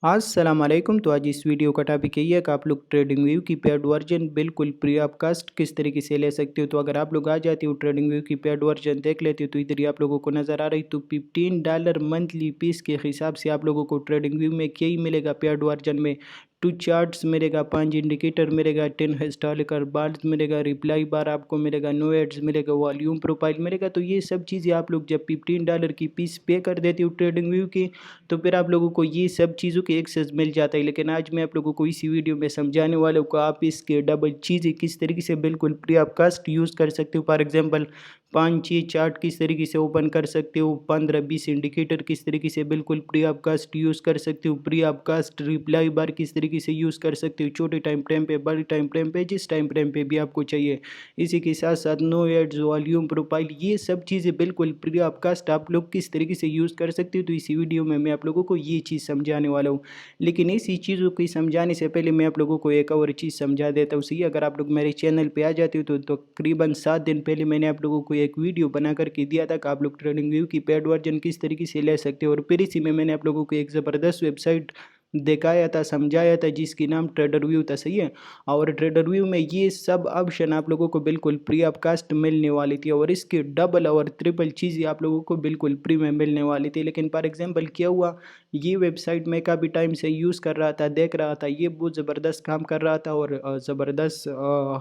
अस्सलाम वालेकुम। तो आज इस वीडियो का टॉपिक यही है कि आप लोग ट्रेडिंग व्यू की पेड वर्जन बिल्कुल फ्री ऑफ कास्ट किस तरीके से ले सकते हो। तो अगर आप लोग आ जाते हो ट्रेडिंग व्यू की पेड वर्जन देख लेते हो तो इधर ही आप लोगों को नज़र आ रही तो $15 मंथली पीस के हिसाब से आप लोगों को ट्रेडिंग व्यू में क्या ही मिलेगा। पेड वर्जन में 2 चार्ट्स मिलेगा, 5 इंडिकेटर मिलेगा, 10 हिस्टोरिकल बार्स मिलेगा, रिप्लाई बार आपको मिलेगा, नो एड्स मिलेगा, वॉल्यूम प्रोफाइल मिलेगा। तो ये सब चीज़ें आप लोग जब $15 की पीस पे कर देते हो ट्रेडिंग व्यू की तो फिर आप लोगों को ये सब चीज़ों के एक्सेस मिल जाता है। लेकिन आज मैं आप लोगों को इसी वीडियो में समझाने वाला हूँ कि आप इसके डबल चीज़ें किस तरीके से बिल्कुल फ्री ऑफ कास्ट यूज़ कर सकते हो। फॉर एग्जांपल 5-6 चार्ट किस तरीके से ओपन कर सकते हो, 15-20 इंडिकेटर किस तरीके से बिल्कुल फ्री ऑफ कास्ट यूज़ कर सकते हो, फ्री ऑफ कास्ट रिप्लाई बार किस तरीके से यूज़ कर सकते हो, छोटे टाइम फ्रेम पे, बड़े टाइम फ्रेम पे, जिस टाइम फ्रेम पे भी आपको चाहिए। इसी के साथ साथ नो एड्स, वॉल्यूम प्रोफाइल, ये सब चीज़ें बिल्कुल फ्री ऑफ कास्ट आप लोग किस तरीके से यूज़ कर सकते हो। तो इसी वीडियो में मैं आप लोगों को ये चीज़ समझाने वाला हूँ। लेकिन इसी चीज़ों को समझाने से पहले मैं आप लोगों को एक और चीज़ समझा देता हूँ। सही, अगर आप लोग मेरे चैनल पे आ जाते हो तो तकरीबन 7 दिन पहले मैंने आप लोगों को एक वीडियो बना करके दिया था कि आप लोग ट्रेडिंग व्यू की पेड वर्जन किस तरीके से ले सकते हो। और फिर इसी में मैंने आप लोगों को एक ज़बरदस्त वेबसाइट दिखाया था, समझाया था, जिसकी नाम ट्रेडर व्यू था। सही है, और ट्रेडर व्यू में ये सब ऑप्शन आप लोगों को बिल्कुल फ्री ऑफ कास्ट मिलने वाली थी और इसकी डबल और ट्रिपल चीज़ें आप लोगों को बिल्कुल फ्री में मिलने वाली थी। लेकिन फॉर एग्जांपल क्या हुआ, ये वेबसाइट मैं काफ़ी टाइम से यूज़ कर रहा था, देख रहा था, ये बहुत ज़बरदस्त काम कर रहा था और ज़बरदस्त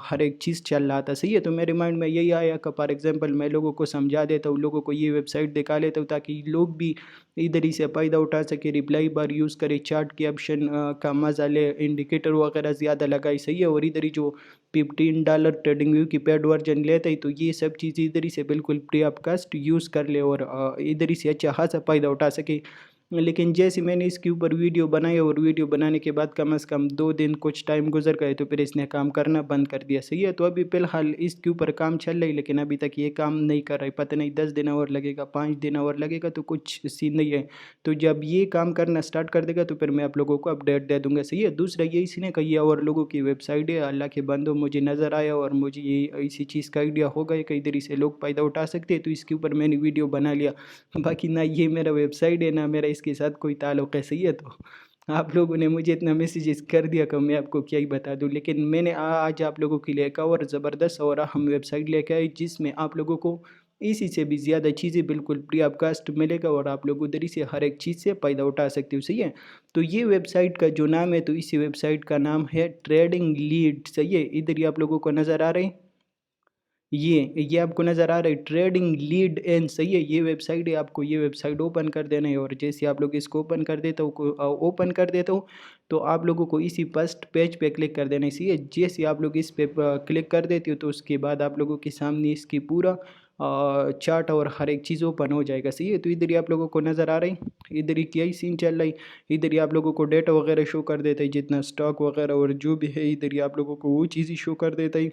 हर एक चीज़ चल रहा था। सही है, तो मेरे माइंड में यही आया कि फॉर एग्जांपल मैं लोगों को समझा देता हूँ, लोगों को ये वेबसाइट दिखा लेता हूँ ताकि लोग भी इधर ही से फ़ायदा उठा सके, रिप्लाई बार यूज़ करे, चार्ट के ऑप्शन का मज़ा ले, इंडिकेटर वगैरह ज़्यादा लगाए। सही है, और इधर ही जो $15 ट्रेडिंग व्यू की पेड वर्जन लेते ही तो ये सब चीज़ें इधर ही से बिल्कुल फ्री ऑफ कास्ट यूज़ कर ले और इधर ही से अच्छा खासा फ़ायदा उठा सके। लेकिन जैसे मैंने इसके ऊपर वीडियो बनाई और वीडियो बनाने के बाद कम से कम 2 दिन कुछ टाइम गुजर गए तो फिर इसने काम करना बंद कर दिया। सही है, तो अभी फ़िलहाल इसके ऊपर काम चल रहा है लेकिन अभी तक ये काम नहीं कर रहा है। पता नहीं 10 दिन और लगेगा, 5 दिन और लगेगा, तो कुछ सीन नहीं है। तो जब ये काम करना स्टार्ट कर देगा तो फिर मैं आप लोगों को अपडेट दे दूँगा। सही है, दूसरा ये इसने कही है और लोगों की वेबसाइट है, अल्लाह के बंदों मुझे नज़र आया और मुझे ये इसी चीज़ का आइडिया हो गया कि इधर से लोग फ़ायदा उठा सकते हैं, तो इसके ऊपर मैंने वीडियो बना लिया। बाकी ना ये मेरा वेबसाइट है ना मेरा इसके साथ कोई ताल्लुक़ है। सही है, तो आप लोगों ने मुझे इतना मैसेजेस कर दिया कि मैं आपको क्या ही बता दूँ। लेकिन मैंने आज आप लोगों के लिए एक और ज़बरदस्त और अहम वेबसाइट लेके आई जिसमें आप लोगों को इसी से भी ज़्यादा चीज़ें बिल्कुल फ्री ऑफ कास्ट मिलेगा और आप लोग उधर ही से हर एक चीज़ से फ़ायदा उठा सकते हो। सही है, तो ये वेबसाइट का जो नाम है तो इसी वेबसाइट का नाम है ट्रेडिंग लीड। सही है, इधर ही आप लोगों को नज़र आ रहे हैं, ये आपको नज़र आ रहा है ट्रेडिंग लीड एन। सही है, ये वेबसाइट है, आपको ये वेबसाइट ओपन कर देना है और जैसे आप लोग इसको ओपन कर देता हूँ तो आप लोगों को इसी फर्स्ट पेज पे क्लिक कर देना है। सही है, जैसे आप लोग इस पे क्लिक कर देते हो तो उसके बाद आप लोगों के सामने इसकी पूरा चार्ट और हर एक चीज़ ओपन हो जाएगा। सही है, तो इधर ही आप लोगों को नज़र आ रही, इधर ही क्या ही सीन चल रहा है, इधर ही आप लोगों को डेटा वगैरह शो कर देता है, जितना स्टॉक वगैरह और जो भी है इधर ही आप लोगों को वो चीज़ ही शो कर देता है।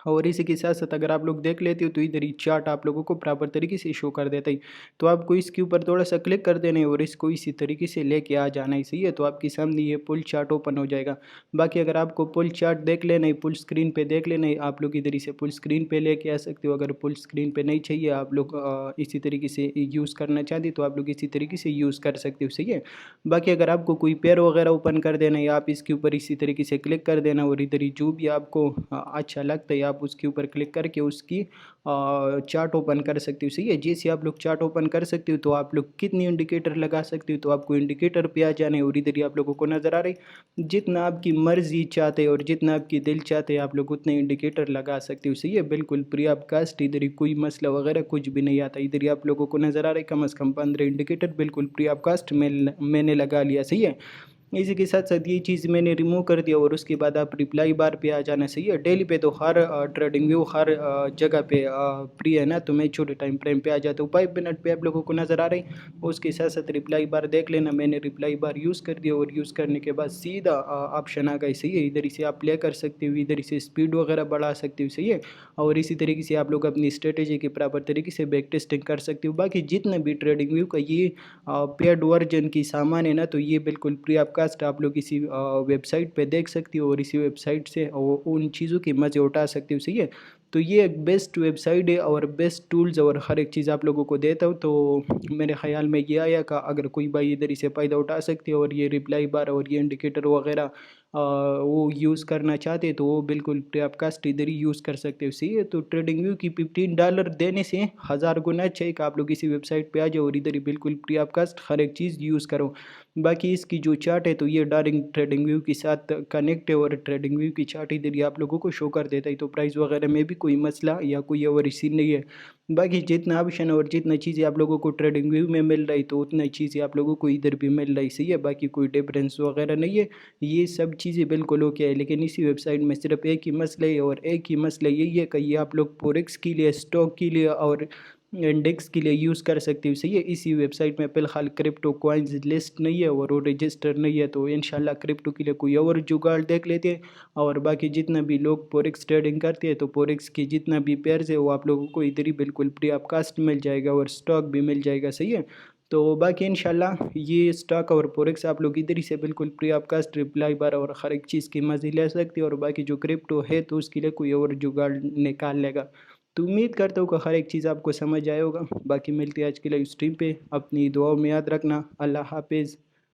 और इसी के साथ-साथ अगर आप लोग देख लेते हो तो इधर ही चार्ट आप लोगों को प्रॉपर तरीके से शो कर देता है। तो आपको इसके ऊपर थोड़ा-सा क्लिक कर देना है और इसको इसी तरीके से लेके आ जाना है। सही है, तो आपके सामने ये फुल चार्ट ओपन हो जाएगा। बाकी अगर आपको फुल चार्ट देख लेना है, फुल स्क्रीन पे देख लेना है, आप लोग इधर ही से फुल स्क्रीन पे लेके आ सकते हो। अगर फुल स्क्रीन पे नहीं चाहिए, आप लोग इसी तरीके से यूज़ करना चाहते हो तो आप लोग इसी तरीके से यूज़ कर सकते हो। सही है, बाकी अगर आपको कोई पेयर वगैरह ओपन कर देना है, आप इसके ऊपर इसी तरीके से क्लिक कर देना और इधर ही जो भी आपको अच्छा लगता है आप उसके ऊपर क्लिक करके उसकी चार्ट ओपन कर सकते हो। सही है, जैसे आप लोग चार्ट ओपन कर सकते हो तो आप लोग कितनी इंडिकेटर लगा सकते हो तो आपको इंडिकेटर पे आ जाना है और इधर ही आप लोगों को नज़र आ रही जितना आपकी मर्जी चाहते हैं और जितना आपकी दिल चाहते हैं आप लोग उतने इंडिकेटर लगा सकते हो। सही है, बिल्कुल फ्री ऑफ कास्ट, इधर ही कोई मसला वगैरह कुछ भी नहीं आता। इधर ही आप लोगों को नज़र आ रहा है कम से कम 15 इंडिकेटर बिल्कुल फ्री ऑफ कास्ट मैंने लगा लिया। सही है, इसी के साथ साथ ये चीज़ मैंने रिमूव कर दिया और उसके बाद आप रिप्लाई बार पे आ जाना। सही है, डेली पे तो हर ट्रेडिंग व्यू हर जगह पे फ्री है ना, तो मैं छोटे टाइम फ्रेम पे आ जाता हूँ। 5 मिनट पे आप लोगों को नज़र आ रही, उसके साथ साथ रिप्लाई बार देख लेना। मैंने रिप्लाई बार यूज़ कर दिया और यूज़ करने के बाद सीधा ऑप्शन आ गए। सही है, इधर ही से आप प्ले कर सकते हो, इधर ही से स्पीड वगैरह बढ़ा सकते हो। सही है, और इसी तरीके से आप लोग अपनी स्ट्रेटेजी के प्रॉपर तरीके से बैक टेस्टिंग कर सकते हो। बाकी जितने भी ट्रेडिंग व्यू का ये पेड वर्जन की सामान है ना, तो ये बिल्कुल फ्री ऑफ कास्ट आप लोग इसी वेबसाइट पे देख सकते हो और इसी वेबसाइट से उन चीज़ों के मज़े उठा सकते हो। सही है, तो ये एक बेस्ट वेबसाइट है और बेस्ट टूल्स और हर एक चीज़ आप लोगों को देता हूँ। तो मेरे ख्याल में ये आया कि अगर कोई भाई इधर ही से फ़ायदा उठा सकते हो और ये रिप्लाई बार और ये इंडिकेटर वगैरह वो यूज़ करना चाहते हैं तो वो बिल्कुल फ्री ऑफ कास्ट इधर ही यूज़ कर सकते हो। सही है, तो ट्रेडिंग व्यू की $15 देने से 1000 गुना अच्छा है कि आप लोग इसी वेबसाइट पे आ जाओ और इधर ही बिल्कुल फ्री ऑफ कास्ट हर एक चीज़ यूज़ करो। बाकी इसकी जो चार्ट है तो ये डायरेक्ट ट्रेडिंग व्यू के साथ कनेक्ट है और ट्रेडिंग व्यू की चार्ट इधर ही आप लोगों को शो कर देता है, तो प्राइस वगैरह में भी कोई मसला या कोई और इसी नहीं है। बाकी जितना ऑप्शन और जितना चीज़ें आप लोगों को ट्रेडिंग व्यू में मिल रही तो उतना ही चीज़ें आप लोगों को इधर भी मिल रही। सही है, बाकी कोई डिफरेंस वगैरह नहीं है, ये सब चीज़ें बिल्कुल ओके है। लेकिन इसी वेबसाइट में सिर्फ एक ही मसला है और एक ही मसला यही है कि ये आप लोग फॉरेक्स के लिए, स्टॉक के लिए और इंडेक्स के लिए यूज़ कर सकते हो। सही है, इसी वेबसाइट में फ़िलहाल क्रिप्टो कॉइन्स लिस्ट नहीं है और वो रजिस्टर नहीं है, तो इंशाल्लाह क्रिप्टो के लिए कोई और जुगाड़ देख लेते हैं। और बाकी जितना भी लोग फॉरेक्स ट्रेडिंग करते हैं तो फॉरेक्स की जितना भी पेयर्स है वो आप लोगों को इधर ही बिल्कुल फ्री ऑफ कास्ट मिल जाएगा और स्टॉक भी मिल जाएगा। सही है, तो बाकी इंशाल्लाह ये स्टॉक और फॉरेक्स आप लोग इधर ही से बिल्कुल फ्री ऑफ कास्ट रिप्लाई बार और हर एक चीज़ की मज़े ले सकते हो और बाकी जो क्रिप्टो है तो उसके लिए कोई और जुगाड़ निकाल लेगा। तो उम्मीद करता हूँ कि हर एक चीज़ आपको समझ आया होगा। बाकी मिलती है आज की लाइव स्ट्रीम पे, अपनी दुआओं में याद रखना। अल्लाह हाफिज़।